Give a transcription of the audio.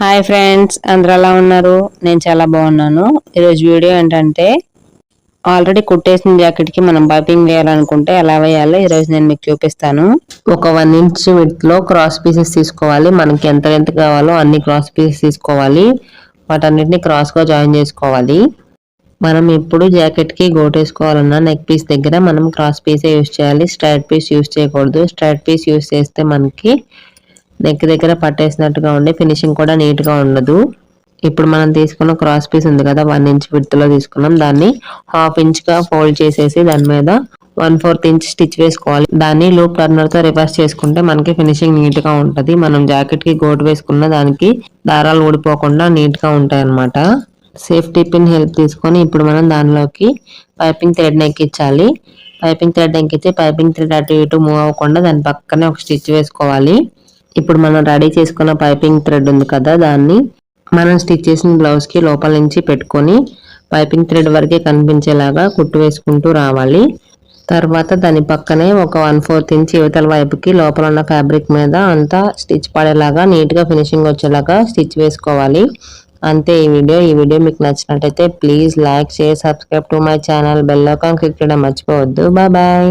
Hi friends, అందరూ ఎలా ఉన్నారు? నేను చాలా బాగున్నాను. ఈరోజు వీడియో ఏంటంటే ఆల్రెడీ కుట్టేసిన జాకెట్కి మనం పైపింగ్ వేయాలనుకుంటే ఎలా వేయాలో ఈరోజు నేను మీకు చూపిస్తాను. ఒక 1 ఇంచ్ విడ్త్లో క్రాస్ పీసెస్ తీసుకోవాలి. మనకి ఎంత లెంత్ కావాలో అన్ని క్రాస్ పీసెస్ తీసుకోవాలి. వాటన్నిటిని క్రాస్గా జాయిన్ చేసుకోవాలి. మనం ఇప్పుడు జాకెట్కి గోట్ వేసుకోవాలన్నా నెక్ పీస్ దగ్గర మనం క్రాస్ పీసే యూస్ చేయాలి. స్ట్రైట్ పీస్ యూస్ చేయకూడదు. స్ట్రైట్ పీస్ యూస్ చేస్తే మనకి నెక్ దగ్గర పట్టేసినట్టుగా ఉండి ఫినిషింగ్ కూడా నీట్గా ఉండదు. ఇప్పుడు మనం తీసుకున్న క్రాస్ పీస్ ఉంది కదా, 1 ఇంచ్ విడ్త్లో తీసుకున్నాం. దాన్ని 1/2 ఇంచ్గా ఫోల్డ్ చేసేసి దాని మీద 1/4 ఇంచ్ స్టిచ్ వేసుకోవాలి. దాన్ని లూప్ టర్నర్తో రివర్స్ చేసుకుంటే మనకి ఫినిషింగ్ నీట్గా ఉంటుంది. మనం జాకెట్కి గోటు వేసుకున్న దానికి దారాలు ఊడిపోకుండా నీట్గా ఉంటాయి అన్నమాట. సేఫ్టీ పిన్ హెల్ప్ తీసుకొని ఇప్పుడు మనం దానిలోకి పైపింగ్ థ్రెడ్ని ఎక్కించాలి. పైపింగ్ థ్రెడ్ ఎక్కించి పైపింగ్ థ్రెడ్ అటు ఇటు మూవ్ అవ్వకుండా దాని పక్కనే ఒక స్టిచ్ వేసుకోవాలి. ఇప్పుడు మనం రెడీ చేసుకున్న పైపింగ్ థ్రెడ్ ఉంది కదా, దాన్ని మనం స్టిచ్ చేసిన బ్లౌజ్కి లోపల నుంచి పెట్టుకొని పైపింగ్ థ్రెడ్ వరకే కనిపించేలాగా కుట్టు వేసుకుంటూ రావాలి. తర్వాత దాని పక్కనే ఒక 1/4 ఇంచ్ యువతల వైపుకి లోపల ఉన్న ఫ్యాబ్రిక్ మీద అంతా స్టిచ్ పడేలాగా నీట్గా ఫినిషింగ్ వచ్చేలాగా స్టిచ్ వేసుకోవాలి. అంతే ఈ వీడియో మీకు నచ్చినట్టయితే please like, share, subscribe to my channel. Bell icon click చేయడం మర్చిపోవద్దు. బాయ్.